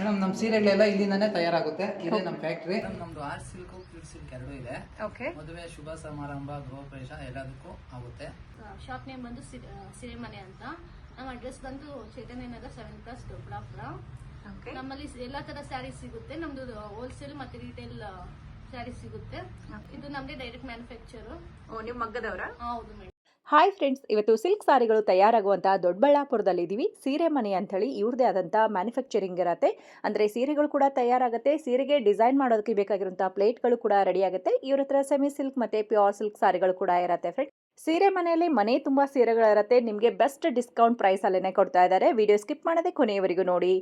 Madam ನಮ್ಮ ಸೀರೆಗಳೆಲ್ಲ ಇಲ್ಲಿಂದಾನೇ ತಯಾರಾಗುತ್ತೆ. ಇದೇ ನಮ್ಮ ಫ್ಯಾಕ್ಟ್ರಿ. ನಮ್ದು ಆರ್ಟ್ ಸಿಲ್ಕ್ ಪ್ಯೂರ್ ಸಿಲ್ಕ್ ಎರಡೂ ಇದೆ. ಮದುವೆ ಶುಭ ಸಮಾರಂಭ ಗೃಹ ಪ್ರವೇಶ ಎಲ್ಲದಕ್ಕೂ ಆಗುತ್ತೆ. ಶಾಪ್ ನೇಮ್ ಬಂದು ಸಿರಿಮನೆ ಅಂತ. ನಮ್ಮ ಅಡ್ರೆಸ್ ಬಂದು ಚೈತನ್ಯ ನಗರ 7+ ದೊಡ್ಡಬಳ್ಳಾಪುರ. ನಮ್ಮಲ್ಲಿ ಎಲ್ಲಾ ತರ ಸ್ಯಾರೀಸ್ ಸಿಗುತ್ತೆ. ನಮ್ದು ಹೋಲ್ಸೇಲ್ ಮತ್ತೆ ರಿಟೇಲ್ ಸ್ಯಾರೀಸ್ ಸಿಗುತ್ತೆ. ಇದು ನಮ್ದೇ ಡೈರೆಕ್ಟ್ ಮ್ಯಾನುಫ್ಯಾಕ್ಚರ್. ನೀವು ಮಗ್ಗದವರ? ಹೌದು ಮೇಡಮ್. ಹಾಯ್ ಫ್ರೆಂಡ್ಸ್, ಇವತ್ತು ಸಿಲ್ಕ್ ಸಾರಿಗಳು ತಯಾರಾಗುವಂಥ ದೊಡ್ಡಬಳ್ಳಾಪುರದಲ್ಲಿದ್ದೀವಿ. ಸೀರೆ ಮನೆ ಅಂಥೇಳಿ ಇವ್ರದೇ ಆದಂಥ ಮ್ಯಾನುಫ್ಯಾಕ್ಚರಿಂಗ್ ಇರುತ್ತೆ. ಅಂದರೆ ಸೀರೆಗಳು ಕೂಡ ತಯಾರಾಗುತ್ತೆ. ಸೀರೆಗೆ ಡಿಸೈನ್ ಮಾಡೋದಕ್ಕೆ ಬೇಕಾಗಿರುವಂಥ ಪ್ಲೇಟ್ಗಳು ಕೂಡ ರೆಡಿ ಆಗುತ್ತೆ. ಇವ್ರ ಹತ್ರ ಸೆಮಿ ಸಿಲ್ಕ್ ಮತ್ತು ಪ್ಯೂರ್ ಸಿಲ್ಕ್ ಸಾರಿಗಳು ಕೂಡ ಇರುತ್ತೆ ಫ್ರೆಂಡ್ಸ್. ಸೀರೆ ಮನೆಯಲ್ಲಿ ಮನೆ ತುಂಬ ಸೀರೆಗಳಿರುತ್ತೆ. ನಿಮಗೆ ಬೆಸ್ಟ್ ಡಿಸ್ಕೌಂಟ್ ಪ್ರೈಸಲ್ಲೇ ಕೊಡ್ತಾ ಇದ್ದಾರೆ. ವಿಡಿಯೋ ಸ್ಕಿಪ್ ಮಾಡದೆ ಕೊನೆಯವರೆಗೂ ನೋಡಿ.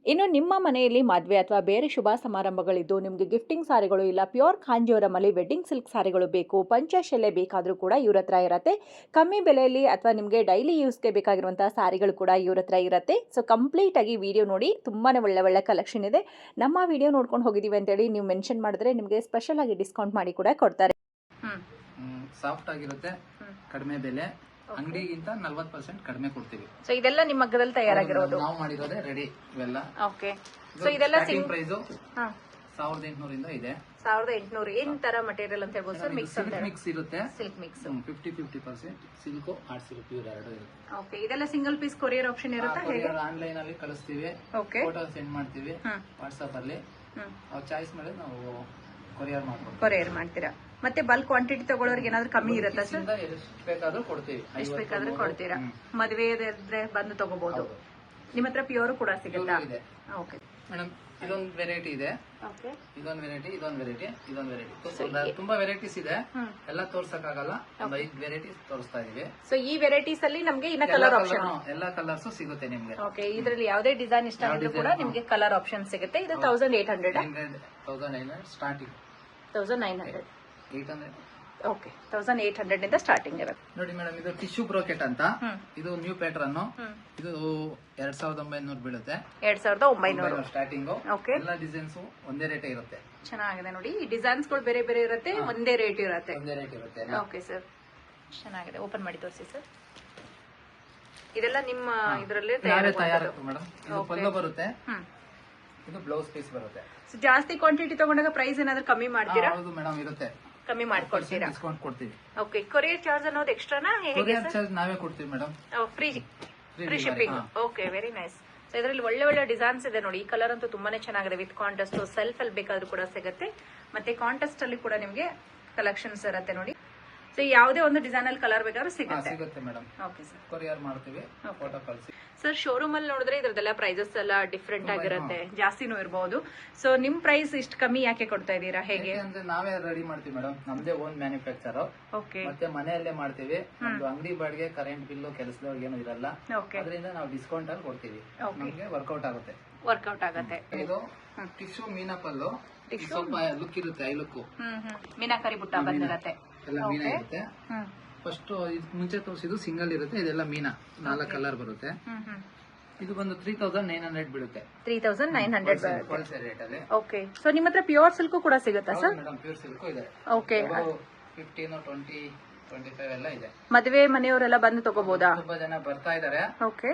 ಇನ್ನು ನಿಮ್ಮ ಮನೆಯಲ್ಲಿ ಮದುವೆ ಅಥವಾ ಬೇರೆ ಶುಭ ಸಮಾರಂಭಗಳಿದ್ದು ನಿಮಗೆ ಗಿಫ್ಟಿಂಗ್ ಸಾರಿಗಳು ಇಲ್ಲ ಪ್ಯೂರ್ ಕಾಂಜೀವರಮಲ್ಲಿ ವೆಡ್ಡಿಂಗ್ ಸಿಲ್ಕ್ ಸಾರಿಗಳು ಬೇಕು, ಪಂಚಶೆಲೆ ಬೇಕಾದರೂ ಕೂಡ ಇವ್ರ ಹತ್ರ ಇರುತ್ತೆ. ಕಮ್ಮಿ ಬೆಲೆಯಲ್ಲಿ ಅಥವಾ ನಿಮಗೆ ಡೈಲಿ ಯೂಸ್ಗೆ ಬೇಕಾಗಿರುವಂಥ ಸಾರಿಗಳು ಕೂಡ ಇವ್ರ ಹತ್ರ ಇರುತ್ತೆ. ಸೊ ಕಂಪ್ಲೀಟಾಗಿ ವಿಡಿಯೋ ನೋಡಿ. ತುಂಬಾ ಒಳ್ಳೆ ಕಲೆಕ್ಷನ್ ಇದೆ. ನಮ್ಮ ವಿಡಿಯೋ ನೋಡ್ಕೊಂಡು ಹೋಗಿದ್ದೀವಿ ಅಂತೇಳಿ ನೀವು ಮೆನ್ಷನ್ ಮಾಡಿದ್ರೆ ನಿಮಗೆ ಸ್ಪೆಷಲ್ ಆಗಿ ಡಿಸ್ಕೌಂಟ್ ಮಾಡಿ ಕೂಡ ಕೊಡ್ತಾರೆ. ಸಾಫ್ಟ್ ಆಗಿರುತ್ತೆ, ಕಡಿಮೆ ಬೆಲೆ, ಅಂಗಡಿಗಿಂತ 40% ಕಡಿಮೆ ಕೊಡ್ತೀವಿ. ಸೊ ಇದೆಲ್ಲ ನಿಮ್ಮ ಮಗ್ಗದಲ್ಲಿ ತಯಾರಾಗಿರೋದು? ನಾವು ಮಾಡಿರೋದೇ ರೆಡಿ ಇವೆಲ್ಲ. ಓಕೆ. ಸೊ ಇದೆಲ್ಲ ಪ್ರೈಸ್ 1800 ಇಂದ ಇದೆ. 1800. ಏನ್ ತರ ಮಟೀರಿಯಲ್ ಅಂತ ಹೇಳ್ಬೋದು ಸರ್? ಮಿಕ್ಸ್ ಇರುತ್ತೆ. Silk mix 50% silk art silk pure ಎರಡು ಇರುತ್ತೆ. ಓಕೆ. ಇದೆಲ್ಲ ಸಿಂಗಲ್ ಪೀಸ್ ಕೊರಿಯರ್ ಆಪ್ಷನ್ ಇರುತ್ತಾ? ಹೇಗೆ? ಆನ್ಲೈನ್ ಅಲ್ಲಿ ಕಳಿಸ್ತೀವಿ. ಓಕೆ. ಫೋಟೋ ಸೆಂಡ್ ಮಾಡ್ತೀವಿ ವಾಟ್ಸ್ಆಪ್ ಅಲ್ಲಿ. ಅವ್ರ ಚಾಯ್ಸ್ ಮೇಲೆ ನಾವು ಕೊರಿಯರ್ ಮಾಡ್ತೀರಾ. ಮತ್ತೆ ಬಲ್ಕ್ ಕ್ವಾಂಟಿಟಿ ತಗೊಳ್ಳೋರಿಗೆ ಏನಾದ್ರು ಕಮ್ಮಿ ಇರುತ್ತಾ ಸರ್? ಎಷ್ಟು ಬೇಕಾದ್ರೂ ಕೊಡ್ತೀವಿ. ಎಷ್ಟು ಬೇಕಾದ್ರೂ ಕೊಡ್ತೀರಾ. ಮದುವೆ ಇದ್ರೆ ಬಂದು ತಗೋಬಹುದು. ನಿಮ್ಮ ಹತ್ರ ಪ್ಯೂರ್ ಕೂಡ ಸಿಗುತ್ತಾ? ಓಕೆ ಮೇಡಮ್, ಇದೊಂದು ವೆರೈಟಿ ಇದೆ. ಇದೊಂದು ವೆರೈಟಿ, ಇದೊಂದು ವೆರೈಟಿ, ಇದೊಂದು ವೆರೈಟಿ. ತುಂಬಾ ವೆರೈಟೀಸ್ ಇದೆ. ಎಲ್ಲ ತೋರ್ಸಕ್ಕಾಗಲ್ಲ. ಒಂದು 5 ವೆರೈಟೀಸ್ ತೋರಿಸ್ತಾ ಇದೀವಿ. ಸೊ ಈ ವೆರೈಟೀಸ್ ಅಲ್ಲಿ ನಮಗೆ ಇನ್ನ ಕಲರ್ ಆಪ್ಷನ್ ಎಲ್ಲಾ ಕಲರ್ಸ್ ಸಿಗುತ್ತೆ ನಿಮ್ಗೆ. ಓಕೆ. ಇದರಲ್ಲಿ ಯಾವುದೇ ಡಿಸೈನ್ ಇಷ್ಟ ಆದ್ರೂ ಕೂಡ ನಿಮಗೆ ಕಲರ್ ಆಪ್ಷನ್ ಸಿಗುತ್ತೆ. ಇದು 1800 ಸ್ಟಾರ್ಟಿಂಗ್. 1900 800. ಓಕೆ. 1800 ಇಂದ ಸ್ಟಾರ್ಟಿಂಗ್ ಇರುತ್ತೆ. ನೋಡಿ ಮೇಡಮ್, ಇದು ಟಿಶ್ಯೂ ಬ್ರೋಕೆಟ್ ಅಂತ. ಇದು ನ್ಯೂ ಪ್ಯಾಟರ್ನ್. ಇದು 2900 ಬೀಳುತ್ತೆ. 2900 ಸ್ಟಾರ್ಟಿಂಗ್. ಓಕೆ. ಎಲ್ಲ ಡಿಸೈನ್ಸ್ ಒಂದೇ ರೇಟ್ ಇರುತ್ತೆ. ಚೆನ್ನಾಗಿದೆ ನೋಡಿ. ಈ ಡಿಸೈನ್ಸ್ ಗಳು ಬೇರೆ ಬೇರೆ ಇರುತ್ತೆ, ಒಂದೇ ರೇಟ್ ಇರುತ್ತೆ. ಒಂದೇ ರೇಟ್ ಇರುತ್ತೆ. ಓಕೆ ಸರ್, ಚೆನ್ನಾಗಿದೆ. ಓಪನ್ ಮಾಡಿ ತೋರಿಸಿ ಸರ್. ಇದೆಲ್ಲ ನಿಮ್ಮ ಇದರಲ್ಲೇ ತಯಾರು ಮೇಡಮ್. ಇದು ಪಲ್ಲು ಬರುತ್ತೆ. ಇದು ಬ್ಲೌಸ್ ಪೀಸ್ ಬರುತ್ತೆ. ಜಾಸ್ತಿ ಕ್ವಾಂಟಿಟಿ ತಗೊಂಡಾಗ ಪ್ರೈಸ್ ಏನಾದ್ರು ಕಮ್ಮಿ ಮಾಡ್ತೀರಾ? ಹೌದು ಮೇಡಮ್, ಇರುತ್ತೆ. ಕಮ್ಮಿ ಮಾಡ್ಕೊಡ್ತೀರಾ? ಡಿಸ್ಕೌಂಟ್ ಕೊಡ್ತೀವಿ. ಓಕೆ. ಕೊರಿಯರ್ ಚಾರ್ಜ್ ಅನ್ನೋದು ಎಕ್ಸ್ಟ್ರಾನಾ? ಕೊರಿಯರ್ ಚಾರ್ಜ್ ನಾವೇ ಕೊಡ್ತೀವಿ madam. Free shipping. Okay, very nice. So ಇದರಲ್ಲಿ ಒಳ್ಳೆ ಡಿಸೈನ್ಸ್ ಇದೆ ನೋಡಿ. ಈ ಕಲರ್ ಅಂತೂ ತುಂಬಾನೇ ಚೆನ್ನಾಗಿದೆ. ವಿತ್ ಕಾಂಟೆಸ್ಟ್ ಸೆಲ್ಫ್ ಅಲ್ಲಿ ಬೇಕಾದ್ರೂ ಕೂಡ ಸಿಗುತ್ತೆ. ಮತ್ತೆ ಕಾಂಟೆಸ್ಟ್ ಅಲ್ಲಿ ಕೂಡ ನಿಮಗೆ ಕಲೆಕ್ಷನ್ಸ್ ಇರುತ್ತೆ ನೋಡಿ. ಸೊ ಯಾವುದೇ ಒಂದು ಡಿಸೈನ್ ಅಲ್ಲಿ ಕಲರ್ ಬೇಕಾದ್ರೂ ಸಿಗುತ್ತೆ ಮೇಡಮ್. ಓಕೆ ಸರ್, ಕೊರಿಯರ್ ಮಾಡ್ತೀವಿ. ಫೋಟೋ ಕಳಿಸಿ ಸರ್. ಶೋರೂಮ್ ಅಲ್ಲಿ ನೋಡಿದ್ರೆ ಇದ್ರದ್ದೆಲ್ಲ ಪ್ರೈಸಸ್ ಎಲ್ಲ ಡಿಫ್ರೆಂಟ್ ಆಗಿರುತ್ತೆ, ಜಾಸ್ತಿನೂ ಇರಬಹುದು. ಸೊ ನಿಮ್ ಪ್ರೈಸ್ ಇಷ್ಟು ಕಮ್ಮಿ ಯಾಕೆ ಕೊಡ್ತಾ ಇದೀರಾ? ಹೇಗೆ ಅಂದ್ರೆ ನಾವೇ ರೆಡಿ ಮಾಡ್ತೀವಿ ಮೇಡಮ್. ನಮ್ದೇ ಓನ್ ಮ್ಯಾನುಫ್ಯಾಕ್ಚರ್. ಓಕೆ. ಮತ್ತೆ ಮನೆಯಲ್ಲೇ ಮಾಡ್ತೀವಿ. ನಮ್ದು ಅಂಗಡಿ ಬಾಡಿಗೆ, ಕರೆಂಟ್ ಬಿಲ್ಲು, ಕೆಲಸದವ್ರಿಗೆ ಏನು ಇರಲ್ಲ. ಅದರಿಂದ ನಾವು ಡಿಸ್ಕೌಂಟ್ ಅಲ್ಲಿ ಕೊಡ್ತೀವಿ. ನಮ್ಗೆ ವರ್ಕೌಟ್ ಆಗುತ್ತೆ. ಇದು ಟಿಶ್ಯೂ ಮೀನಾ ಪಲ್ಲು. ಸ್ವಲ್ಪ ಲುಕ್ ಇರುತ್ತೆ. ಐ ಲುಕ್ ಮೀನಾಕರಿ ಬುಟ್ಟ ಬಂದಿರುತ್ತೆ. ಎಲ್ಲ ಮೀನಾ ಇರುತ್ತೆ. ಫಸ್ಟ್ ಮುಂಚೆ ತೋರಿಸಿದ್ದು ಸಿಂಗಲ್ ಇರುತ್ತೆ. ಇದೆಲ್ಲ ಮೀನಾ 4 ಕಲರ್ ಬರುತ್ತೆ. ಇದು ಬಂದು 3900 ಬೀಳುತ್ತೆ. 3900 ಹೋಲ್ಸೇಲ್ ರೇಟ್ ಅಲ್ಲಿ. ಓಕೆ. ಸೊ ನಿಮ್ಮ ಹತ್ರ ಪ್ಯೂರ್ ಸಿಲ್ಕ್ ಕೂಡ ಸಿಗುತ್ತಾ ಸರ್? ಮೇಡಮ್, ಪ್ಯೂರ್ ಸಿಲ್ಕ್ ಇದೆ. ಓಕೆ. 15, 20, 25 ಎಲ್ಲ ಇದೆ. ಮದುವೆ ಮನೆಯವರೆಲ್ಲ ಬಂದು ತಗೋಬಹುದಾ? ತುಂಬಾ ಜನ ಬರ್ತಾ ಇದಾರೆ. ಓಕೆ.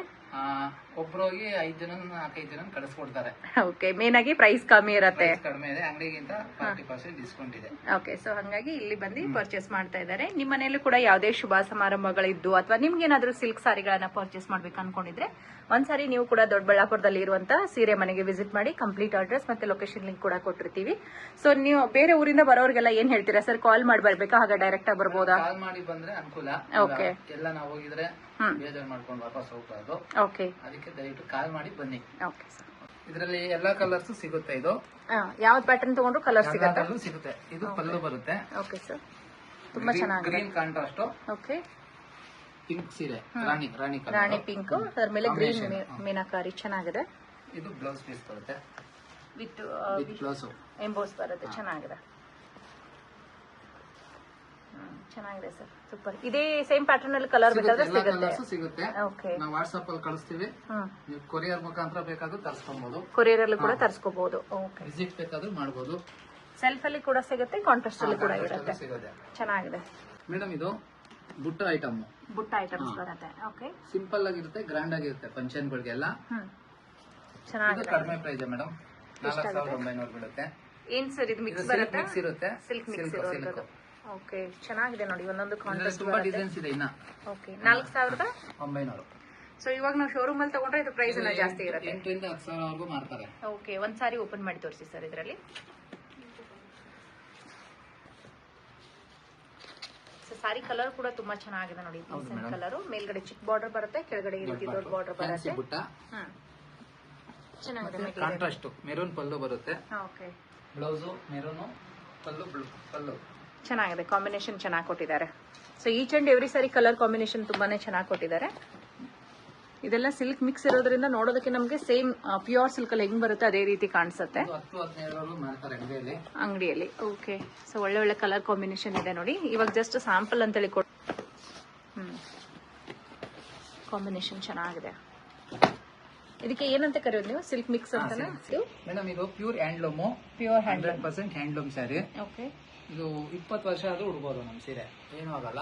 ಒಬ್ರೋಗಿ 5 ಜನ 4-5 ಜನ ಕಳಿಸ್ಕೊಡ್ತಾರೆ. ಓಕೆ. ಮೇನ್ ಆಗಿ ಪ್ರೈಸ್ ಕಮ್ಮಿ ಇರುತ್ತೆ. ಕಡಿಮೆ ಇದೆ. ಅಂಗಡಿಗಿಂತ 40% ಡಿಸ್ಕೌಂಟ್ ಇದೆ. ಓಕೆ. ಸೊ ಹಾಗಾಗಿ ಇಲ್ಲಿ ಬಂದು ಪರ್ಚೇಸ್ ಮಾಡ್ತಾ ಇದ್ದಾರೆ. ನಿಮ್ಮ ಮನೆಯಲ್ಲೂ ಕೂಡ ಯಾವುದೇ ಶುಭ ಸಮಾರಂಭಗಳಿದ್ದು ಅಥವಾ ನಿಮ್ಗೆ ಏನಾದ್ರೂ ಸಿಲ್ಕ್ ಸಾರಿಗಳನ್ನ ಪರ್ಚೇಸ್ ಮಾಡ್ಬೇಕು ಅನ್ಕೊಂಡಿದ್ರೆ ಒಂದ್ಸಾರಿ ನೀವು ಕೂಡ ದೊಡ್ಡಬಳ್ಳಾಪುರದಲ್ಲಿ ಇರುವಂತ ಸೀರೆ ಮನೆಗೆ ವಿಸಿಟ್ ಮಾಡಿ. ಕಂಪ್ಲೀಟ್ ಅಡ್ರೆಸ್ ಮತ್ತೆ ಲೊಕೇಶನ್ ಲಿಂಕ್ ಕೂಡ ಕೊಟ್ಟಿರ್ತೀವಿ. ಸೊ ನೀವು ಬೇರೆ ಊರಿಂದ ಬರೋರಿಗೆಲ್ಲ ಏನ್ ಹೇಳ್ತೀರಾ ಸರ್? ಕಾಲ್ ಮಾಡಿ ಬರ್ಬೇಕಾ, ಹಾಗೆ ಡೈರೆಕ್ಟ್ ಆಗಿ ಬರ್ಬೋದಾ? ಕಾಲ್ ಮಾಡಿ ಬಂದ್ರೆ ಅನುಕೂಲ. ಓಕೆ. ಎಲ್ಲ ನಾವು ಹೋಗಿದ್ರೆ ಬೇಜಾರ್ ಮಾಡ್ಕೊಂಡು ವಾಪಸ್ ಹೋಗ್ಬಾರ್ದು. ಓಕೆ. ಅದಕ್ಕೆ ದಯವಿಟ್ಟು ಕಾಲ್ ಮಾಡಿ ಬನ್ನಿ. Okay sir. ಇದರಲ್ಲಿ ಎಲ್ಲಾ ಕಲರ್ಸ್ ಸಿಗುತ್ತೆ. ಇದು ಯಾವ್ದು ಪ್ಯಾಟರ್ನ್ ತಗೊಂಡ್ರು ಕಲರ್ ಸಿಗುತ್ತೆ. ಇದು ಪಲ್ಲು ಬರುತ್ತೆ. ಓಕೆ ಸರ್, ತುಂಬಾ ಚೆನ್ನಾಗಿದೆ. Green contrast. ಓಕೆ. ಪಿಂಕ್ ಸೀರೆ, ರಾಣಿ ಪಿಂಕ್, ಅದರ ಮೇಲೆ ಗ್ರೀನ್ ಮೀನಾಕಾರಿ ಚೆನ್ನಾಗಿದೆ. ಇದು ಬ್ಲೌಸ್ ಪೀಸ್ ಬರುತ್ತೆ. ವಿತ್ ಬ್ಲೌಸ್ ಎಂಬೋಸ್ ಬರುತ್ತೆ. ಚೆನ್ನಾಗಿದೆ. ಚೆನ್ನಾಗಿದೆ ಸರ್, ಸೂಪರ್. ಇದೇ ಸೇಮ್ ಪ್ಯಾಟರ್ನ್ ಅಲ್ಲಿ ಕಲರ್ ಬೇಕಾದ್ರೆ ಸಿಗುತ್ತೆ. ನಾವು ವಾಟ್ಸ್ಆಪ್ ಅಲ್ಲಿ ಕಳಿಸ್ತೀವಿ. ನೀವು ಕೊರಿಯರ್ ಮುಖಾಂತರ ಬೇಕಾದ್ರೂ ತರಿಸ್ಕೊಬಹುದು. ಕೊರಿಯರ್ ಅಲ್ಲಿ ಕೂಡ ತರಿಸ್ಕೋಬಹುದು. ವಿಸಿಟ್ ಬೇಕಾದ್ರೂ ಮಾಡಬಹುದು. ಸೆಲ್ಫ್ ಅಲ್ಲಿ ಕೂಡ ಸಿಗುತ್ತೆ, ಕಾಂಟ್ರಾಸ್ಟ್ ಅಲ್ಲಿ ಕೂಡ ಇರುತ್ತೆ. ಚೆನ್ನಾಗಿದೆ ಮೇಡಮ್. ಇದು ಬುಟ್ಟ ಐಟಮ್. ಬುಟ್ಟ ಐಟಮ್ಸ್ ಬರುತ್ತೆ. ಓಕೆ. ಸಿಂಪಲ್ ಆಗಿರುತ್ತೆ, ಗ್ರ್ಯಾಂಡ್ ಆಗಿರುತ್ತೆ ಫಂಕ್ಷನ್ ಗಳಿಗೆಲ್ಲ. ಚೆನ್ನಾಗಿದೆ. ಕಡಿಮೆ ಪ್ರೈಸ್ ಮೇಡಮ್, 4900 ಬೀಳುತ್ತೆ. ಏನ್ ಸರ್ ಇದು ಮಿಕ್ಸ್ ಸಿಲ್ಕ್ ಬರುತ್ತೆ? ಮಿಕ್ಸ್ ಇರುತ್ತೆ, ಸಿಲ್ಕ್ ಮಿಕ್ಸ್ ಸಿಲ್ಕ್ ಇರೋದು. ಓಕೆ, ಚೆನ್ನಾಗಿದೆ ನೋಡಿ, ಒಂದೊಂದು ಕಾಂಟ್ರಾಸ್ಟ್ ತುಂಬಾ ಡಿಸೈನ್ಸ್ ಇದೆ ಇನ್ನ. ಓಕೆ, 4900. 900. ಸೊ ಇವಾಗ ನಾವು ಶೋರೂಮ್ ಅಲ್ಲಿ ತಗೊಂಡ್ರೆ ಇದು ಪ್ರೈಸ್ ಎಲ್ಲ ಜಾಸ್ತಿ ಇರುತ್ತೆ. 8 ರಿಂದ 10 ಸಾವಿರವರೆಗೂ ಮಾರ್ತಾರೆ. ಓಕೆ, ಒಂದ್ ಸಾರಿ ಓಪನ್ ಮಾಡಿ ತೋರಿಸಿ ಸರ್ ಇದರಲ್ಲಿ. ಸಾರಿ ಕಲರ್ ಕೂಡ ತುಂಬಾ ಚೆನ್ನಾಗಿದೆ ನೋಡಿ, ಡೀಸೆಂಟ್ ಕಲರ್. ಮೇಲ್ಗಡೆ ಚಿಕ್ಕ ಬಾರ್ಡರ್ ಬರುತ್ತೆ, ಕೆಳಗಡೆ ಈ ರೀತಿ ದೊಡ್ಡ ಬಾರ್ಡರ್ ಬರುತ್ತೆ. ಬುಟ್ಟ ಚೆನ್ನಾಗಿದೆ. ಕಾಂಟ್ರಾಸ್ಟ್ ಮೆರೂನ್ ಪಲ್ಲು ಬರುತ್ತೆ. ಓಕೆ, ಬ್ಲೌಸ್ ಮೆರೂನ್, ಪಲ್ಲು ಪಲ್ಲು ಚೆನ್ನಾಗಿದೆ. ಕಾಂಬಿನೇಷನ್ ಚೆನ್ನಾಗಿ ಕೊಟ್ಟಿದ್ದಾರೆ. So each and every sorry colour combination ತುಂಬಾನೇ ಚೆನ್ನಾಗಿ ಕೊಟ್ಟಿದ್ದಾರೆ. ಇದೆಲ್ಲ ಸಿಲ್ಕ್ ಮಿಕ್ಸ್ ಇರೋದ್ರಿಂದ ನೋಡೋದಕ್ಕೆ ನಮಗೆ ಸೇಮ್ ಪ್ಯೂರ್ ಸಿಲ್ಕ್ ಅಲ್ಲಿ ಹೆಂಗ್ ಬರುತ್ತೆ ಅದೇ ರೀತಿ ಕಾಣಿಸುತ್ತೆ 10-15 ಮಾಡ್ತಾರೆ ಅಂಗಡಿಯಲ್ಲಿ. ಓಕೆ, ಸೊ ಒಳ್ಳೆ ಒಳ್ಳೆ ಕಲರ್ ಕಾಂಬಿನೇಷನ್ ಇದೆ ನೋಡಿ. ಇವಾಗ ಜಸ್ಟ್ ಸ್ಯಾಂಪಲ್ ಅಂತೇಳಿ ಕಾಂಬಿನೇಷನ್ ಚೆನ್ನಾಗಿದೆ. ಇದಕ್ಕೆ ಏನಂತ ಕರೆಯೋದು ನೀವು? ಸಿಲ್ಕ್ ಮಿಕ್ಸ್ ಅಂತಾನೆ ಮೇಡಮ್. ಇದು pure handloom, pure 100% handloom sari. Okay, ಇದು 20 ವರ್ಷ ಆದ್ರೂ ಉಡ್ಬೋದು ನಮ್ ಸೀರೆ, ಏನು ಆಗಲ್ಲ.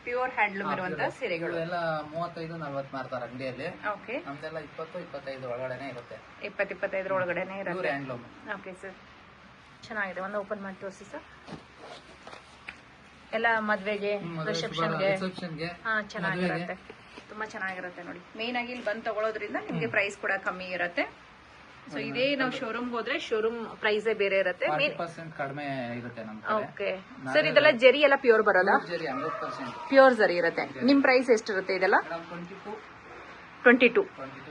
ಪ್ಯೂರ್ ಹ್ಯಾಂಡ್ಲೂಮ್ ಇರುವಂತ ಸೀರೆಗಳು ಎಲ್ಲ 35-40 ಮಾರ್ತಾರೆ ಅಂಗಡಿಯಲ್ಲಿ. ಓಕೆ, ನಮ್ದೆಲ್ಲ 20-25 ಒಳಗಡೆನೆ ಇರುತ್ತೆ. 20-25 ಒಳಗಡೆನೆ ಪ್ಯೂರ್ ಇರುತ್ತೆ. ಹ್ಯಾಂಡ್ಲೂಮ್. ಓಕೆ ಸರ್, ಚೆನ್ನಾಗಿದೆ. ಒಂದು ಓಪನ್ ಮಾಡಿ ತೋರಿಸಿ ಸರ್. ಎಲ್ಲ ಮದ್ವೆಗೆ, ರಿಸೆಪ್ಷನ್ಗೆ ಚೆನ್ನಾಗಿರುತ್ತೆ, ತುಂಬಾ ಚೆನ್ನಾಗಿರುತ್ತೆ ನೋಡಿ. ಮೇನ್ ಆಗಿ ಇಲ್ಲಿ ಬಂದು ತಗೊಳ್ಳೋದ್ರಿಂದ ನಿಮ್ಗೆ ಪ್ರೈಸ್ ಕೂಡ ಕಮ್ಮಿ ಇರುತ್ತೆ. ಸೊ ಇದೇ ನಾವು ಶೋರೂಮ್ ಹೋದ್ರೆ ಶೋರೂಮ್ ಪ್ರೈಸೇ ಬೇರೆ ಇರುತ್ತೆ. 40% ಕಡಿಮೆ ಇರುತ್ತೆ ನಮ್ ಕಡೆ. ಓಕೆ ಸರ್, ಇದೆಲ್ಲ ಜರಿ ಎಲ್ಲ ಪ್ಯೂರ್ ಬರೋದಾ? ಜರಿ 100% ಪ್ಯೂರ್ ಜರಿ ಇರುತ್ತೆ. ನಿಮ್ ಪ್ರೈಸ್ ಎಷ್ಟಿರುತ್ತೆ ಇದೆಲ್ಲ? 22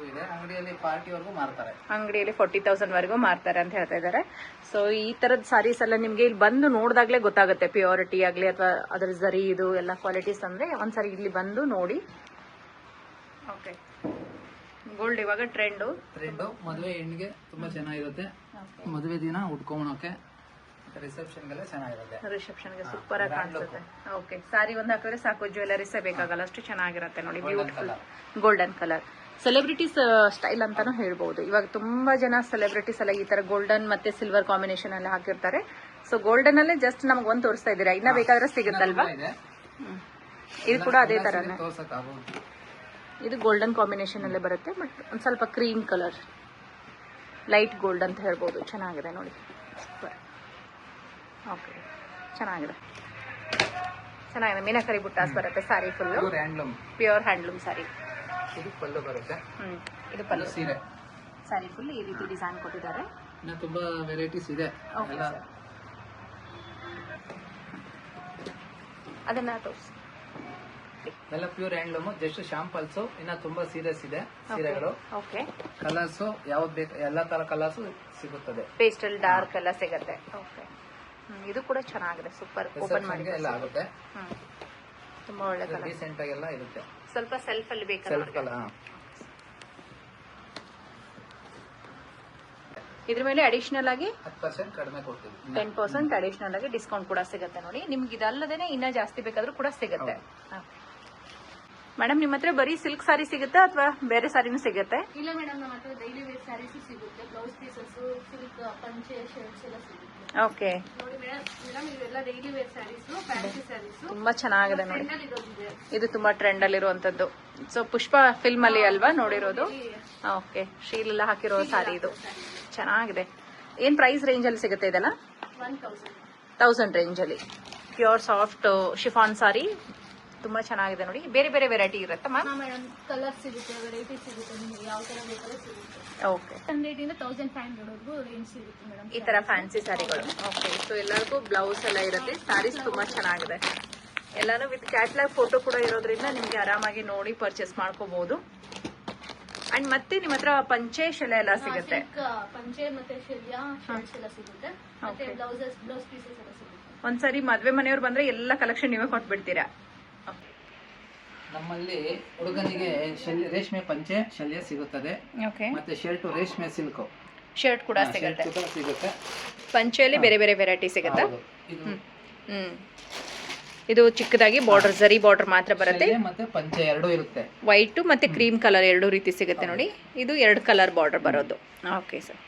ಇದೆ. ಅಂಗಡಿಯಲ್ಲಿ 40 ವರೆಗೂ ಮಾರ್ತಾರೆ. ಅಂಗಡಿಯಲ್ಲಿ 40,000 ವರೆಗೂ ಮಾರ್ತಾರೆ ಅಂತ ಹೇಳ್ತಾ ಇದ್ದಾರೆ. ಸೊ ಈ ತರದ ಸಾರೀಸ್ ಎಲ್ಲ ನಿಮ್ಗೆ ಇಲ್ಲಿ ಬಂದು ನೋಡಿದಾಗ್ಲೇ ಗೊತ್ತಾಗುತ್ತೆ, ಪ್ಯೂರಿಟಿ ಆಗ್ಲಿ ಅಥವಾ ಅದ್ರ ಜರಿ ಇದು ಎಲ್ಲ ಕ್ವಾಲಿಟೀಸ್ ಅಂದ್ರೆ ಒಂದ್ಸಾರಿ ಇಲ್ಲಿ ಬಂದು ನೋಡಿ. ಓಕೆ, ಗೋಲ್ಡ್ ಇವಾಗ ಟ್ರೆಂಡ್ ಮದುವೆ ಹೆಣ್ಣಿಗೆ ತುಂಬಾ ಚೆನ್ನಾಗಿರುತ್ತೆ. ಮದುವೆ ದಿನ ಉಟ್ಕೊಳಕ್ಕೆ, ರಿಸೆಪ್ಷನ್ಗೆಲ್ಲ ಚೆನ್ನಾಗಿರುತ್ತೆ. ರಿಸೆಪ್ಷನ್ಗೆ ಸೂಪರ್ ಆಗಿ ಕಾಣಿಸುತ್ತೆ. ಓಕೆ, ಸಾರಿ ಒಂದ್ ಹಾಕಿದ್ರೆ ಸಾಕು, ಜ್ಯುವೆಲರೀಸೇ ಬೇಕಾಗಲ್ಲ, ಅಷ್ಟು ಚೆನ್ನಾಗಿರುತ್ತೆ ನೋಡಿ. Beautiful golden colour, celebrities style ಅಂತಾನು ಹೇಳ್ಬಹುದು. ಇವಾಗ ತುಂಬಾ ಜನ ಸೆಲೆಬ್ರಿಟೀಸ್ ಎಲ್ಲ ಈ ತರ ಗೋಲ್ಡನ್ ಮತ್ತೆ ಸಿಲ್ವರ್ ಕಾಂಬಿನೇಷನ್ ಎಲ್ಲ ಹಾಕಿರ್ತಾರೆ. ಸೊ ಗೋಲ್ಡನ್ ಅಲ್ಲೇ ಜಸ್ಟ್ ನಮ್ಗೆ ಒಂದ್ ತೋರಿಸ್ತಾ ಇದ್ದೀರಾ, ಇನ್ನ ಬೇಕಾದ್ರೆ ಸಿಗುತ್ತಲ್ವಾ? ಇದು ಕೂಡ ಅದೇ ತರನೇ. ಇದು ಗೋಲ್ಡನ್ ಕಾಂಬಿನೇಷನ್ ಅಲ್ಲೇ ಬರುತ್ತೆ, ಬಟ್ ಒಂದ್ ಸ್ವಲ್ಪ ಕ್ರೀಮ್ ಕಲರ್, ಲೈಟ್ ಗೋಲ್ಡ್ ಅಂತ ಹೇಳ್ಬೋದು. ಚೆನ್ನಾಗಿದೆ ನೋಡಿ, ಸೂಪರ್. ಓಕೆ, ಚೆನ್ನಾಗಿದೆ. ಮೀನಾಕರಿ ಬುಟ್ಟಾಸ್ ಬರುತ್ತೆ ಸಾರಿ ಫುಲ್ ಪ್ಯೂರ್ ಹ್ಯಾಂಡ್ಲೂಮ್ ಸಾರಿ. ಇದು ಪಲ್ಲು ಬರುತ್ತೆ. ಇದು ಪಲ್ಲು ಸೀರೆ. ಸಾರಿ ಫುಲ್ ಈ ರೀತಿ ಡಿಸೈನ್ ಕೊಟ್ಟಿದ್ದಾರೆ. ಇನ್ನು ತುಂಬಾ ವೆರೈಟೀಸ್ ಇದೆ. ಅದನ್ನ ತೋರಿಸಿ. ಎಲ್ಲ ಪ್ಯೂರ್ ಹ್ಯಾಂಡ್ಲೂಮ್, ಜಸ್ಟ್ ಶಾಂಪಲ್ಸ್. ಇನ್ನ ತುಂಬಾ ಸೀರಿಯಸ್ ಇದೆ ಸೀರೆಗಳು. ಓಕೆ, ಕಲರ್ಸ್ ಯಾವ್ದು ಬೇಕು ಎಲ್ಲಾ ತರ ಕಲರ್ಸ್ ಸಿಗುತ್ತದೆ. ಪೇಸ್ಟಲ್ ಡಾರ್ಕ್ ಎಲ್ಲ ಸಿಗುತ್ತೆ. ಓಕೆ, ಇದು ಕೂಡ ಚೆನ್ನಾಗಿದೆ, ಸೂಪರ್. ಓಪನ್ ಮಾಡಿ ಎಲ್ಲ ಆಗುತ್ತೆ. ತುಂಬಾ ಒಳ್ಳೆ ಕಲರ್, ಡೀಸೆಂಟ್ ಆಗಿ ಎಲ್ಲ ಇರುತ್ತೆ. ಸ್ವಲ್ಪ ಸೆಲ್ಫ್ ಅಲ್ಲಿ ಬೇಕಾದ್ರೆ ಸೆಲ್ಫ್ ಕಲರ್. ಇದ್ರ ಮೇಲೆ ಅಡಿಷನಲ್ ಆಗಿ 10% ಕಡಿಮೆ ಕೊಡ್ತೀವಿ. 10% ಅಡಿಷನಲ್ ಆಗಿ ಡಿಸ್ಕೌಂಟ್ ಕೂಡ ಸಿಗುತ್ತೆ ನೋಡಿ. ನಿಮ್ಗೆ ಇದಲ್ಲದೇನೆ ಇನ್ನ ಜಾಸ್ತಿ ಬೇಕಾದ್ರೂ ಕೂಡ ಸಿಗುತ್ತೆ. ಮೇಡಮ್, ನಿಮ್ಮ ಹತ್ರ ಬರೀ ಸಿಲ್ಕ್ ಸಾರಿ ಸಿಗುತ್ತಾ ಅಥವಾ ಬೇರೆ ಸಾರಿನೂ ಸಿಗುತ್ತೆ? ಇಲ್ಲ ಮೇಡಮ್, ನಮ್ಮ ಹತ್ರ ಡೈಲಿ ವೇರ್ ಸ್ಯಾರೀಸ್ ಸಿಗುತ್ತೆ. ಬ್ಲೌಸ್ ಪೀಸಸ್, ಸಿಲ್ಕ್ ಪಂಚೆ, ಶರ್ಟ್ಸ್ ಎಲ್ಲ ಸಿಗುತ್ತೆ. ಓಕೆ ನೋಡಿ ಮೇಡಮ್, ಇವೆಲ್ಲ daily wear saris, fancy saris ತುಂಬಾ ಚೆನ್ನಾಗಿದೆ ನೋಡಿ. ಇದು ತುಂಬಾ ಟ್ರೆಂಡ್ ಅಲ್ಲಿ ಇರುವಂತದ್ದು. ಸೊ ಪುಷ್ಪ ಫಿಲ್ಮ್ ಅಲ್ಲಿ ಅಲ್ವಾ ನೋಡಿರೋದು? ಓಕೆ, ಶೀಲ್ ಎಲ್ಲ ಹಾಕಿರೋ ಸಾರಿ ಇದು ಚೆನ್ನಾಗಿದೆ. ಏನ್ ಪ್ರೈಸ್ ರೇಂಜ್ ಅಲ್ಲಿ ಸಿಗುತ್ತೆ ಇದೆಲ್ಲ? 1000 ರೇಂಜ್ ಅಲ್ಲಿ ಪ್ಯೂರ್ ಸಾಫ್ಟ್ ಶಿಫಾನ್ ಸಾರಿ ತುಂಬಾ ಚೆನ್ನಾಗಿದೆ ನೋಡಿ. ಬೇರೆ ಬೇರೆ ವೆರೈಟಿ ಇರುತ್ತೆ ಮೇಡಮ್, ಕಲರ್ ಸಿಗುತ್ತೆ, ವೆರೈಟಿ ಸಿಗುತ್ತೆ, ನಿಮಗೆ ಯಾವ ತರ ಬೇಕಾದ್ರೂ ಸಿಗುತ್ತೆ. ಓಕೆ, 100 ಇಂದ 1500 ವರೆಗೂ ರೇಂಜ್ ಸಿಗುತ್ತೆ ಮೇಡಮ್ ಈ ತರ ಫ್ಯಾನ್ಸಿ ಸಾರಿಗಳು. ಓಕೆ, ಸೊ ಎಲ್ಲರಿಗೂ ಬ್ಲೌಸ್ ಎಲ್ಲ ಇರುತ್ತೆ. ಸಾರೀಸ್ ತುಂಬಾ ಚೆನ್ನಾಗಿದೆ. ಎಲ್ಲಾನು ವಿತ್ ಕ್ಯಾಟ್ಲಾಗ್ ಫೋಟೋ ಕೂಡ ಇರೋದ್ರಿಂದ ನಿಮ್ಗೆ ಆರಾಮಾಗಿ ನೋಡಿ ಪರ್ಚೇಸ್ ಮಾಡ್ಕೋಬಹುದು. ಅಂಡ್ ಮತ್ತೆ ನಿಮ್ಮ ಹತ್ರ ಪಂಚೆ ಶೆಲೆ ಎಲ್ಲ ಸಿಗುತ್ತೆ. ಪಂಚೆ ಮತ್ತೆ ಶಲ್ಯ ಶರ್ಟ್ಸ್ ಎಲ್ಲ ಸಿಗುತ್ತೆ. ಮತ್ತೆ ಬ್ಲೌಸ್ ಪೀಸಸ್ ಎಲ್ಲ ಸಿಗುತ್ತೆ. ಒಂದ್ಸರಿ ಮದ್ವೆ ಮನೆಯವ್ರು ಬಂದ್ರೆ ಎಲ್ಲ ಕಲೆಕ್ಷನ್ ನೀವೇ ಕೊಟ್ಬಿಡ್ತೀರಾ? ನಮ್ಮಲ್ಲಿ ಹುಡುಗನಿಗೆ ರೇಷ್ಮೆ ಪಂಚೆ ಶಲ್ಯ ಸಿಗುತ್ತದೆ. ಮತ್ತೆ ಶರ್ಟ್ ರೇಷ್ಮೆ ಸಿಲ್ಕ್ ಶರ್ಟ್ ಕೂಡ ಸಿಗುತ್ತೆ. ಸಿಗುತ್ತೆ. ಪಂಚೆಯಲ್ಲಿ ಬೇರೆ ಬೇರೆ ವೆರೈಟಿ ಸಿಗುತ್ತೆ. ಇದು ಚಿಕ್ಕದಾಗಿ ಬಾರ್ಡರ್, ಜರಿ ಬಾರ್ಡರ್ ಮಾತ್ರ ಬರುತ್ತೆ. ಮತ್ತೆ ಪಂಚೆ ಎರಡು ಇರುತ್ತೆ, ವೈಟ್ ಮತ್ತೆ ಕ್ರೀಮ್ ಕಲರ್ ಎರಡು ರೀತಿ ಸಿಗುತ್ತೆ ನೋಡಿ. ಇದು 2 ಕಲರ್ ಬಾರ್ಡರ್ ಬರೋದು. Okay sir.